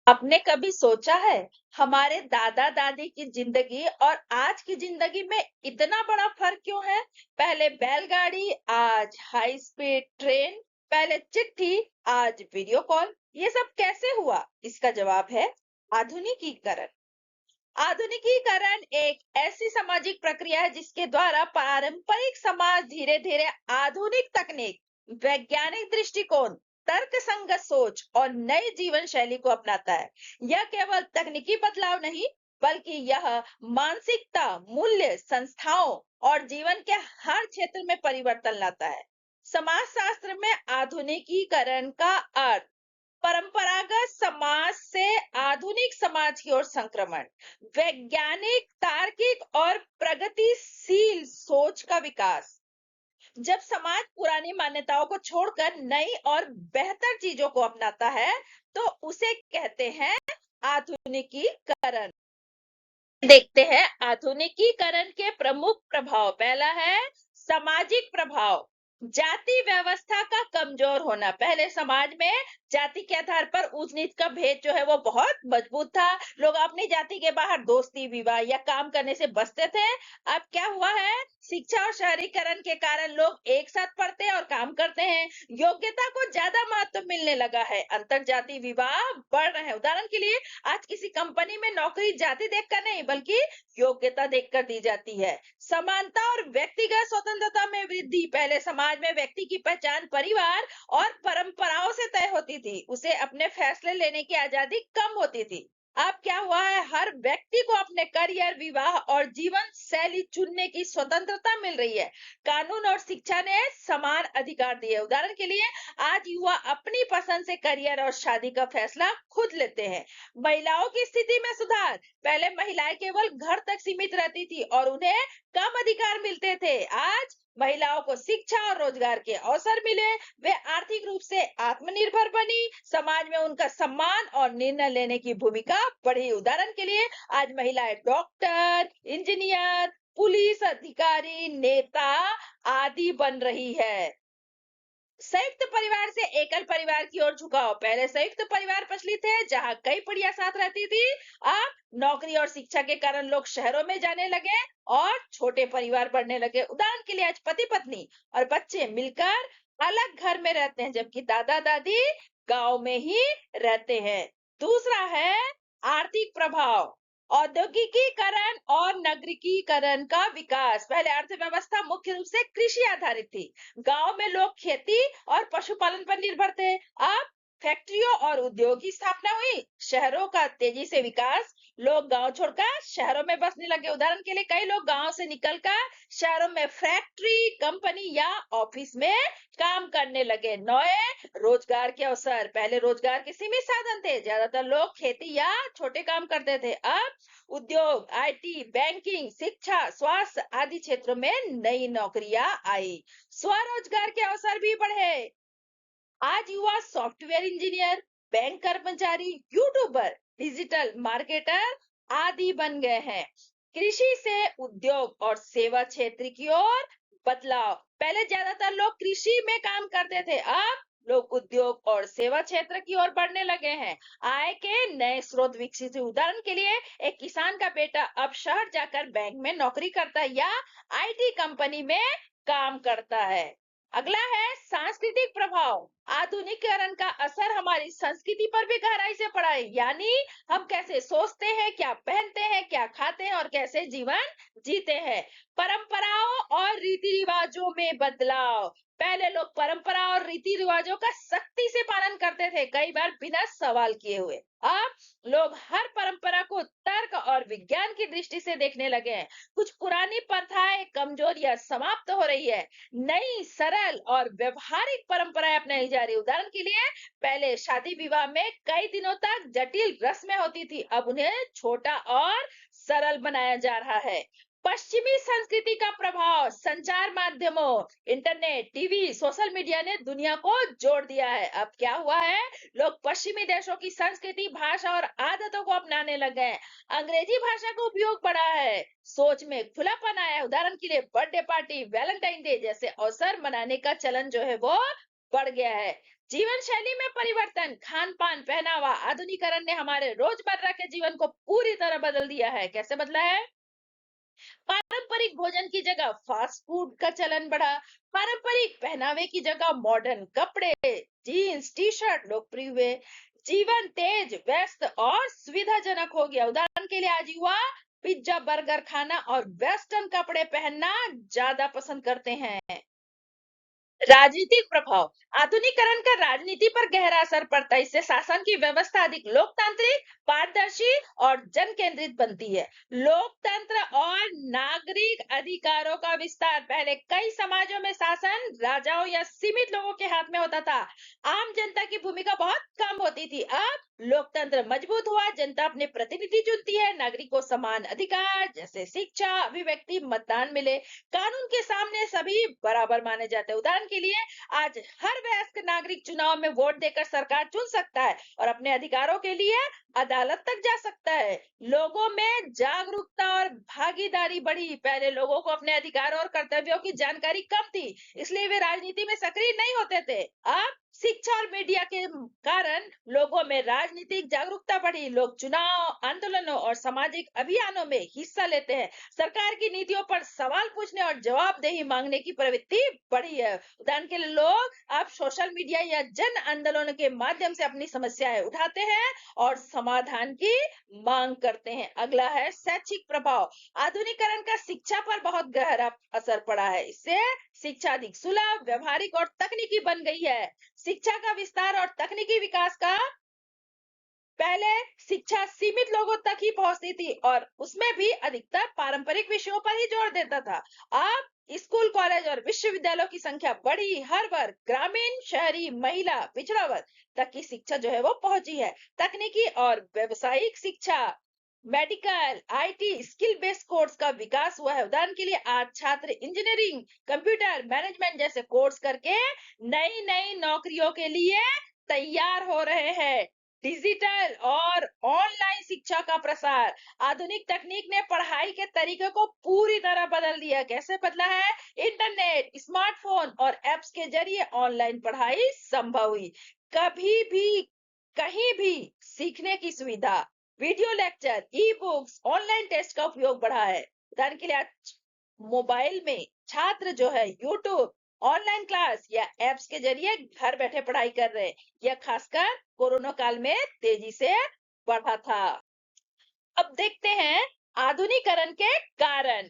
आपने कभी सोचा है हमारे दादा दादी की जिंदगी और आज की जिंदगी में इतना बड़ा फर्क क्यों है? पहले बैलगाड़ी, आज हाई स्पीड ट्रेन। पहले चिट्ठी, आज वीडियो कॉल। ये सब कैसे हुआ? इसका जवाब है आधुनिकीकरण। आधुनिकीकरण एक ऐसी सामाजिक प्रक्रिया है जिसके द्वारा पारंपरिक समाज धीरे धीरे आधुनिक तकनीक, वैज्ञानिक दृष्टिकोण, तर्कसंगत सोच और नई जीवन शैली को अपनाता है। यह केवल तकनीकी बदलाव नहीं, बल्कि यह मानसिकता, मूल्य, संस्थाओं और जीवन के हर क्षेत्र में परिवर्तन लाता है। समाजशास्त्र में आधुनिकीकरण का अर्थ परंपरागत समाज से आधुनिक समाज की ओर संक्रमण, वैज्ञानिक, तार्किक और प्रगतिशील सोच का विकास। जब समाज पुरानी मान्यताओं को छोड़कर नई और बेहतर चीजों को अपनाता है, तो उसे कहते हैं आधुनिकीकरण। देखते हैं आधुनिकीकरण के प्रमुख प्रभाव। पहला है सामाजिक प्रभाव। जाति व्यवस्था का कमजोर होना। पहले समाज में जाति के आधार पर ऊंच नीच का भेद जो है वो बहुत मजबूत था। लोग अपनी जाति के बाहर दोस्ती, विवाह या काम करने से बचते थे। अब क्या हुआ है? शिक्षा और शहरीकरण के कारण लोग एक साथ पढ़ते हैं और काम करते हैं। योग्यता को ज्यादा महत्व मिलने लगा है। अंतर जाति विवाह बढ़ रहे हैं। उदाहरण के लिए, आज किसी कंपनी में नौकरी जाति देखकर नहीं, बल्कि योग्यता देखकर दी जाती है। समानता और व्यक्तिगत स्वतंत्रता में वृद्धि। पहले समाज में व्यक्ति की पहचान परिवार और परंपराओं से तय होती थी। उसे अपने फैसले लेने की आजादी कम होती थी। अब क्या हुआ है? हर व्यक्ति को अपने करियर, विवाह और जीवन शैली चुनने की स्वतंत्रता मिल रही है। कानून और शिक्षा ने समान अधिकार दिए। उदाहरण के लिए, आज युवा अपनी पसंद से करियर और शादी का फैसला खुद लेते हैं। महिलाओं की स्थिति में सुधार। पहले महिलाएं केवल घर तक सीमित रहती थी और उन्हें कम अधिकार मिलते थे। आज महिलाओं को शिक्षा और रोजगार के अवसर मिले। वे आर्थिक रूप से आत्मनिर्भर बनी। समाज में उनका सम्मान और निर्णय लेने की भूमिका बढ़ी। उदाहरण के लिए, आज महिलाएं डॉक्टर, इंजीनियर, पुलिस अधिकारी, नेता आदि बन रही है। संयुक्त परिवार से एकल परिवार की ओर झुकाव। पहले संयुक्त परिवार प्रचलित थे, जहां कई पीढ़ियां साथ रहती थी। अब नौकरी और शिक्षा के कारण लोग शहरों में जाने लगे और छोटे परिवार बढ़ने लगे। उदाहरण के लिए, आज पति पत्नी और बच्चे मिलकर अलग घर में रहते हैं, जबकि दादा दादी गांव में ही रहते हैं। दूसरा है आर्थिक प्रभाव। औद्योगिकीकरण और नगरीकरण का विकास। पहले अर्थव्यवस्था मुख्य रूप से कृषि आधारित थी। गांव में लोग खेती और पशुपालन पर निर्भर थे। अब फैक्ट्रियों और उद्योग की स्थापना हुई। शहरों का तेजी से विकास। लोग गांव छोड़कर शहरों में बसने लगे। उदाहरण के लिए, कई लोग गांव से निकलकर शहरों में फैक्ट्री, कंपनी या ऑफिस में काम करने लगे। नए रोजगार के अवसर। पहले रोजगार के सीमित साधन थे। ज्यादातर लोग खेती या छोटे काम करते थे। अब उद्योग, आईटी, बैंकिंग, शिक्षा, स्वास्थ्य आदि क्षेत्रों में नई नौकरियां आई। स्वरोजगार के अवसर भी बढ़े। आज युवा सॉफ्टवेयर इंजीनियर, बैंक कर्मचारी, यूट्यूबर, डिजिटल मार्केटर आदि बन गए हैं। कृषि से उद्योग और सेवा क्षेत्र की ओर बदलाव। पहले ज्यादातर लोग कृषि में काम करते थे। अब लोग उद्योग और सेवा क्षेत्र की ओर बढ़ने लगे हैं। आय के नए स्रोत विकसित हुए। उदाहरण के लिए, एक किसान का बेटा अब शहर जाकर बैंक में नौकरी करता है या आईटी कंपनी में काम करता है। अगला है सांस्कृतिक प्रभाव। आधुनिकीकरण का असर हमारी संस्कृति पर भी गहराई से पड़ा है। यानी हम कैसे सोचते हैं, क्या पहनते हैं, क्या खाते हैं और कैसे जीवन जीते हैं। परंपराओं और रीति रिवाजों में बदलाव। पहले लोग परंपरा और रीति रिवाजों का सख्ती से पालन करते थे, कई बार बिना सवाल किए हुए। अब लोग हर परंपरा को तर्क और विज्ञान की दृष्टि से देखने लगे हैं। कुछ पुरानी प्रथाएं कमजोर या समाप्त हो रही है। नई, सरल और व्यवहारिक परंपराएं अपनाई जा रही। उदाहरण के लिए, पहले शादी विवाह में कई दिनों तक जटिल रस्में होती थी। अब उन्हें छोटा और सरल बनाया जा रहा है। पश्चिमी संस्कृति का प्रभाव। संचार माध्यमों, इंटरनेट, टीवी, सोशल मीडिया ने दुनिया को जोड़ दिया है। अब क्या हुआ है? लोग पश्चिमी देशों की संस्कृति, भाषा और आदतों को अपनाने लगे हैं। अंग्रेजी भाषा का उपयोग बढ़ा है। सोच में खुलापन आया है। उदाहरण के लिए, बर्थडे पार्टी, वैलेंटाइन डे जैसे अवसर मनाने का चलन जो है वो बढ़ गया है। जीवन शैली में परिवर्तन, खान पान, पहनावा, आधुनिकरण ने हमारे रोजमर्रा के जीवन को पूरी तरह बदल दिया है। कैसे बदला है? पारंपरिक भोजन की जगह फास्ट फूड का चलन बढ़ा। पारंपरिक पहनावे की जगह मॉडर्न कपड़े, जीन्स, टी शर्ट लोकप्रिय हुए। जीवन तेज, व्यस्त और सुविधाजनक हो गया। उदाहरण के लिए आज युवा पिज्जा, बर्गर खाना और वेस्टर्न कपड़े पहनना ज्यादा पसंद करते हैं। राजनीतिक प्रभाव, आधुनिकरण का राजनीति पर गहरा असर पड़ता है। इससे शासन की व्यवस्था अधिक लोकतांत्रिक, पारदर्शी और जन केंद्रित बनती है। लोकतंत्र और नागरिक अधिकारों का विस्तार, पहले कई समाजों में शासन राजाओं या सीमित लोगों के हाथ में होता था। आम जनता की भूमिका बहुत कम होती थी। अब लोकतंत्र मजबूत हुआ, जनता अपने प्रतिनिधि चुनती है, नागरिक को समान अधिकार जैसे शिक्षा, अभिव्यक्ति, मतदान मिले। कानून के सामने सभी बराबर माने जाते हैं। उदाहरण के लिए आज हर वयस्क नागरिक चुनाव में वोट देकर सरकार चुन सकता है और अपने अधिकारों के लिए अदालत तक जा सकता है। लोगों में जागरूकता और भागीदारी बढ़ी। पहले लोगों को अपने अधिकारों और कर्तव्यों की जानकारी कम थी, इसलिए वे राजनीति में सक्रिय नहीं होते थे। अब शिक्षा और मीडिया के कारण लोगों में राजनीतिक जागरूकता बढ़ी। लोग चुनाव, आंदोलनों और सामाजिक अभियानों में हिस्सा लेते हैं। सरकार की नीतियों पर सवाल पूछने और जवाबदेही मांगने की प्रवृत्ति बढ़ी है। उदाहरण के लिए लोग अब सोशल मीडिया या जन आंदोलन के माध्यम से अपनी समस्याएं उठाते हैं और समाधान की मांग करते हैं। अगला है शैक्षिक प्रभाव। आधुनिकरण का शिक्षा पर बहुत गहरा असर पड़ा है। इससे शिक्षा अधिक सुलभ, व्यवहारिक और तकनीकी बन गई है। शिक्षा का विस्तार और तकनीकी विकास का, पहले शिक्षा सीमित लोगों तक ही पहुंचती थी और उसमें भी अधिकतर पारंपरिक विषयों पर ही जोर देता था। अब स्कूल, कॉलेज और विश्वविद्यालयों की संख्या बढ़ी। हर वर्ग, ग्रामीण, शहरी, महिला, पिछड़ा वर्ग तक की शिक्षा जो है वो पहुंची है। तकनीकी और व्यावसायिक शिक्षा, medical, IT, skill based course का विकास हुआ है। उदाहरण के लिए आज छात्र इंजीनियरिंग, कंप्यूटर, मैनेजमेंट जैसे कोर्स करके नई नई नौकरियों के लिए तैयार हो रहे हैं। डिजिटल और ऑनलाइन शिक्षा का प्रसार, आधुनिक तकनीक ने पढ़ाई के तरीके को पूरी तरह बदल दिया। कैसे बदला है? इंटरनेट, स्मार्टफोन और एप्स के जरिए ऑनलाइन पढ़ाई संभव हुई। कभी भी, कहीं भी सीखने की सुविधा, video lecture, e books, online test का उपयोग बढ़ा है। उदाहरण के लिए आज मोबाइल में छात्र जो है यूट्यूब, ऑनलाइन क्लास या एप्स के जरिए घर बैठे पढ़ाई कर रहे हैं। यह खासकर कोरोना काल में तेजी से बढ़ा था। अब देखते हैं आधुनिकरण के कारण।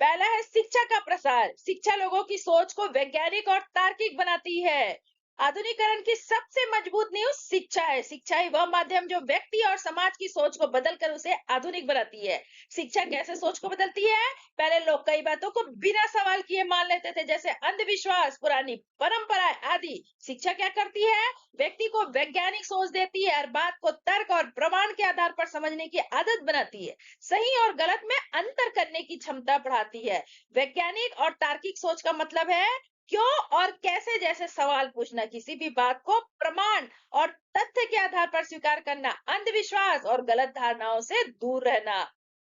पहला है शिक्षा का प्रसार। शिक्षा लोगों की सोच को वैज्ञानिक और तार्किक बनाती है। आधुनिकरण की सबसे मजबूत नींव शिक्षा है। शिक्षा ही वह माध्यम जो व्यक्ति और समाज की सोच को बदलकर उसे आधुनिक बनाती है। शिक्षा कैसे सोच को बदलती है? पहले लोग कई बातों को बिना सवाल किए मान लेते थे, जैसे अंधविश्वास, पुरानी परंपराएं आदि। शिक्षा क्या करती है? व्यक्ति को वैज्ञानिक सोच देती है, हर बात को तर्क और प्रमाण के आधार पर समझने की आदत बनाती है, सही और गलत में अंतर करने की क्षमता बढ़ाती है। वैज्ञानिक और तार्किक सोच का मतलब है क्यों और कैसे जैसे सवाल पूछना, किसी भी बात को प्रमाण और तथ्य के आधार पर स्वीकार करना, अंधविश्वास और गलत धारणाओं से दूर रहना।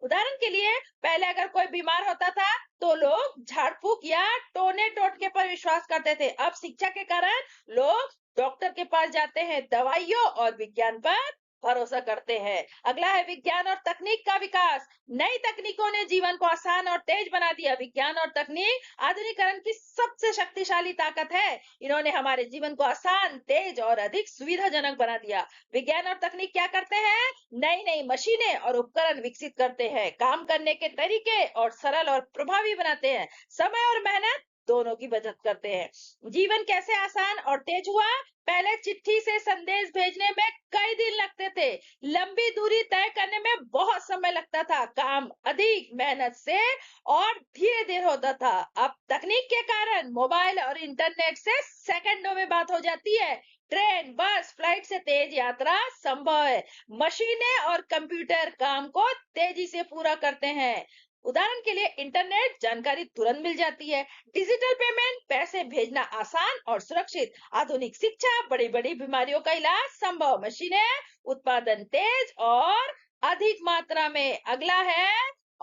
उदाहरण के लिए पहले अगर कोई बीमार होता था तो लोग झाड़ फूक या टोने टोटके पर विश्वास करते थे। अब शिक्षा के कारण लोग डॉक्टर के पास जाते हैं, दवाइयों और विज्ञान पर भरोसा करते हैं। अगला है विज्ञान और तकनीक का विकास। नई तकनीकों ने जीवन को आसान और तेज बना दिया। विज्ञान और तकनीक आधुनिकरण की सबसे शक्तिशाली ताकत है। इन्होंने हमारे जीवन को आसान, तेज और अधिक सुविधाजनक बना दिया। विज्ञान और तकनीक क्या करते हैं? नई नई मशीनें और उपकरण विकसित करते हैं, काम करने के तरीके और सरल और प्रभावी बनाते हैं, समय और मेहनत दोनों की बचत करते हैं। जीवन कैसे आसान और तेज हुआ? पहले चिट्ठी से संदेश भेजने में कई दिन लगते थे, लंबी दूरी तय करने में बहुत समय लगता था, काम अधिक मेहनत से और धीरे धीरे होता था। अब तकनीक के कारण मोबाइल और इंटरनेट से सेकंडों में बात हो जाती है। ट्रेन, बस, फ्लाइट से तेज यात्रा संभव है। मशीनें और कंप्यूटर काम को तेजी से पूरा करते हैं। उदाहरण के लिए इंटरनेट, जानकारी तुरंत मिल जाती है। डिजिटल पेमेंट, पैसे भेजना आसान और सुरक्षित। आधुनिक शिक्षा, बड़ी बड़ी बीमारियों का इलाज संभव। मशीनें, उत्पादन तेज और अधिक मात्रा में। अगला है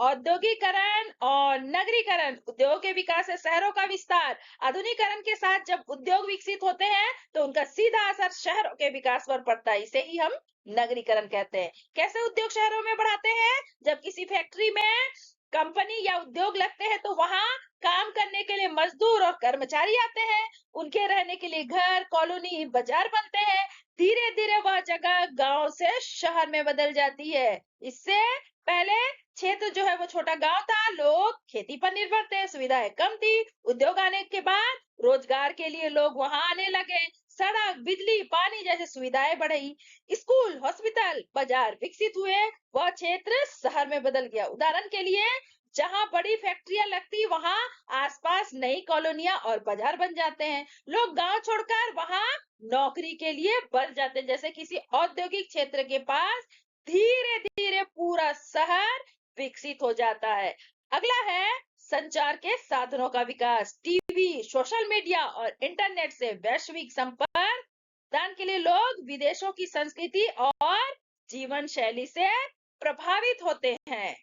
औद्योगिकरण और नगरीकरण, उद्योग के विकास से शहरों का विस्तार। आधुनिकीकरण के साथ जब उद्योग विकसित होते हैं तो उनका सीधा असर शहरों के विकास पर पड़ता है, इसे ही हम नगरीकरण कहते हैं। कैसे उद्योग शहरों में बढ़ाते हैं? जब किसी फैक्ट्री में कंपनी या उद्योग लगते हैं तो वहां काम करने के लिए मजदूर और कर्मचारी आते हैं, उनके रहने के लिए घर, कॉलोनी, बाजार बनते हैं। धीरे धीरे वह जगह गांव से शहर में बदल जाती है। इससे पहले क्षेत्र जो है वो छोटा गांव था, लोग खेती पर निर्भर थे, सुविधाएं कम थी। उद्योग आने के बाद रोजगार के लिए लोग वहां आने लगे, सड़क, बिजली, पानी जैसी सुविधाएं बढ़ी, स्कूल, हॉस्पिटल, बाजार विकसित हुए, वह क्षेत्र शहर में बदल गया। उदाहरण के लिए जहां बड़ी फैक्ट्रियां लगती वहां आसपास नई कॉलोनियां और बाजार बन जाते हैं। लोग गांव छोड़कर वहां नौकरी के लिए बढ़ जाते हैं। जैसे किसी औद्योगिक क्षेत्र के पास धीरे धीरे पूरा शहर विकसित हो जाता है। अगला है संचार के साधनों का विकास। टीवी, सोशल मीडिया और इंटरनेट से वैश्विक संपर्क दान के लिए लोग विदेशों की संस्कृति और जीवन शैली से प्रभावित होते हैं।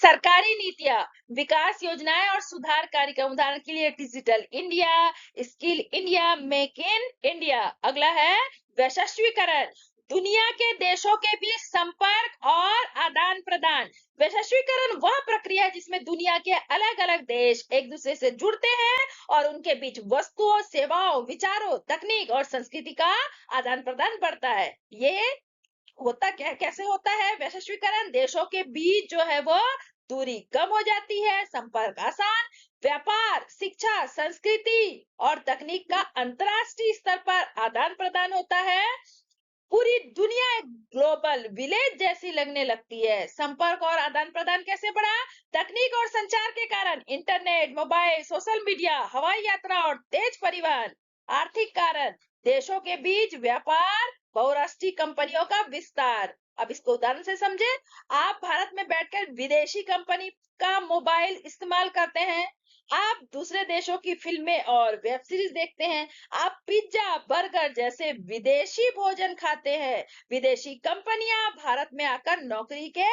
सरकारी नीतियां, विकास योजनाएं और सुधार कार्यक्रम, उदाहरण के लिए digital India, skill India, make in India. अगला है वैश्वीकरण, दुनिया के देशों के बीच संपर्क और आदान प्रदान। वैश्वीकरण वह प्रक्रिया है जिसमें दुनिया के अलग अलग देश एक दूसरे से जुड़ते हैं और उनके बीच वस्तुओं, सेवाओं, विचारों, तकनीक और संस्कृति का आदान प्रदान बढ़ता है। ये होता क्या, कैसे होता है वैश्वीकरण? देशों के बीच जो है वो दूरी कम हो जाती है, संपर्क आसान, व्यापार, शिक्षा, संस्कृति और तकनीक का अंतरराष्ट्रीय स्तर पर आदान प्रदान होता है। पूरी दुनिया एक ग्लोबल विलेज जैसी लगने लगती है। संपर्क और आदान प्रदान कैसे बढ़ा? तकनीक और संचार के कारण, इंटरनेट, मोबाइल, सोशल मीडिया, हवाई यात्रा और तेज परिवहन। आर्थिक कारण, देशों के बीच व्यापार, बहुराष्ट्रीय कंपनियों का विस्तार। अब इसको उदाहरण से समझे। आप भारत में बैठकर विदेशी कंपनी का मोबाइल इस्तेमाल करते हैं, आप दूसरे देशों की फिल्में और वेब सीरीज देखते हैं, आप पिज्जा, बर्गर जैसे विदेशी भोजन खाते हैं। विदेशी कंपनियां भारत में आकर नौकरी के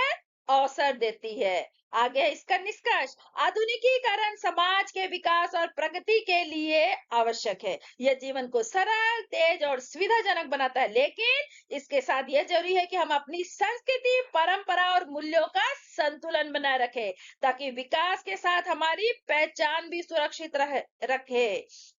अवसर देती है। आगे इसका निष्कर्ष, आधुनिकीकरण समाज के विकास और प्रगति के लिए आवश्यक है। यह जीवन को सरल, तेज और सुविधाजनक बनाता है, लेकिन इसके साथ यह जरूरी है कि हम अपनी संस्कृति, परंपरा और मूल्यों का संतुलन बनाए रखें, ताकि विकास के साथ हमारी पहचान भी सुरक्षित रखे।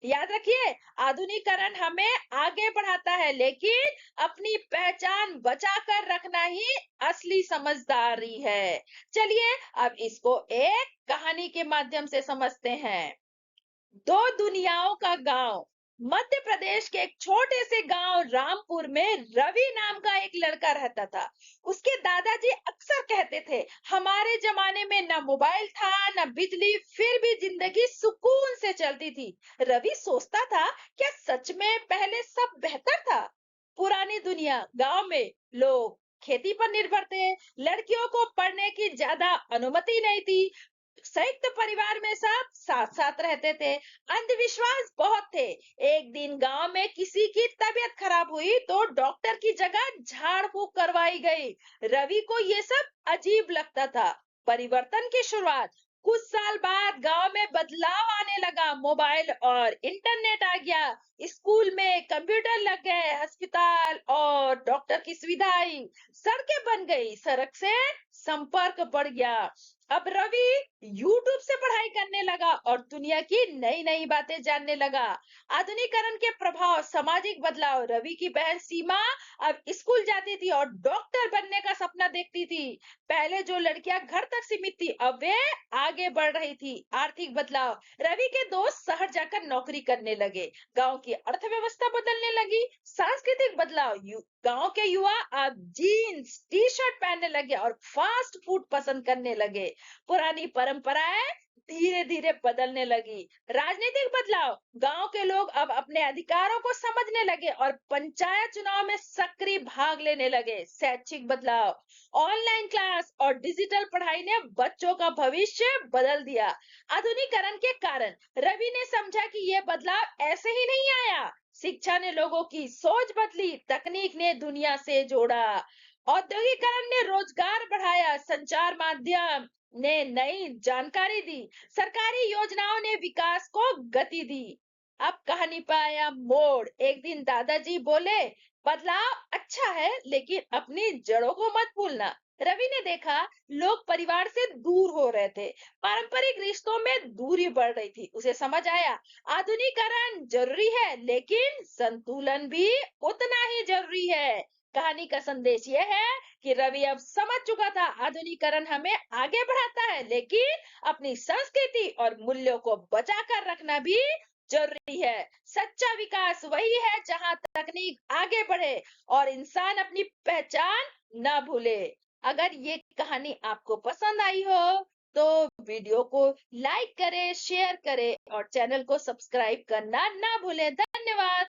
याद रखिए, आधुनिकीकरण हमें आगे बढ़ाता है, लेकिन अपनी पहचान बचाकर रखना ही असली समझदारी है। चलिए अब इसको एक कहानी के माध्यम से समझते हैं। दो दुनियाओं का गांव। मध्य प्रदेश के एक छोटे से गांव रामपुर में रवि नाम का एक लड़का रहता था। उसके दादाजी अक्सर कहते थे, हमारे जमाने में न मोबाइल था न बिजली, फिर भी जिंदगी सुकून से चलती थी। रवि सोचता था, क्या सच में पहले सब बेहतर था? पुरानी दुनिया, गांव में लोग खेती पर निर्भर थे, लड़कियों को पढ़ने की ज्यादा अनुमति नहीं थी, संयुक्त परिवार में सब साथ साथ रहते थे, अंधविश्वास बहुत थे। एक दिन गांव में किसी की तबीयत खराब हुई तो डॉक्टर की जगह झाड़ फूक करवाई गई। रवि को ये सब अजीब लगता था। परिवर्तन की शुरुआत, कुछ साल बाद गांव में बदलाव आने लगा, मोबाइल और इंटरनेट आ गया, स्कूल में कंप्यूटर लग गए, अस्पताल और डॉक्टर की सुविधा आई, सड़कें बन गई, सड़क से संपर्क बढ़ गया। अब रवि यूट्यूब से पढ़ाई करने लगा और दुनिया की नई नई बातें जानने लगा। आधुनिकीकरण के प्रभाव, सामाजिक बदलाव, रवि की बहन सीमा अब स्कूल जाती थी और डॉक्टर बनने का सपना देखती थी। पहले जो लड़कियां घर तक सीमित थी, अब वे आगे बढ़ रही थी। आर्थिक बदलाव, रवि के दोस्त शहर जाकर नौकरी करने लगे, गांव की अर्थव्यवस्था बदलने लगी। सांस्कृतिक बदलाव, गांव के युवा अब जीन्स, टी शर्ट पहनने लगे और फास्ट फूड पसंद करने लगे। पुरानी परंपराएं धीरे धीरे बदलने लगी। राजनीतिक बदलाव, गांव के लोग अब अपने अधिकारों को समझने लगे और पंचायत चुनाव में सक्रिय भाग लेने लगे। शैक्षिक बदलाव, ऑनलाइन क्लास और डिजिटल पढ़ाई ने बच्चों का भविष्य बदल दिया। आधुनिकीकरण के कारण रवि ने समझा कि यह बदलाव ऐसे ही नहीं आया, शिक्षा ने लोगों की सोच बदली, तकनीक ने दुनिया से जोड़ा। औद्योगिकरण ने रोजगार बढ़ाया, संचार माध्यम ने नई जानकारी दी, सरकारी योजनाओं ने विकास को गति दी। अब कहानी पे आया मोड़। एक दिन दादाजी बोले, बदलाव अच्छा है लेकिन अपनी जड़ों को मत भूलना। रवि ने देखा लोग परिवार से दूर हो रहे थे, पारंपरिक रिश्तों में दूरी बढ़ रही थी। उसे समझ आया आधुनिकीकरण जरूरी है लेकिन संतुलन भी उतना ही जरूरी है। कहानी का संदेश यह है कि रवि अब समझ चुका था आधुनिकीकरण हमें आगे बढ़ाता है लेकिन अपनी संस्कृति और मूल्यों को बचा कर रखना भी जरूरी है। सच्चा विकास वही है जहां तकनीक आगे बढ़े और इंसान अपनी पहचान न भूले। अगर ये कहानी आपको पसंद आई हो तो वीडियो को लाइक करें, शेयर करें और चैनल को सब्सक्राइब करना ना भूलें। धन्यवाद।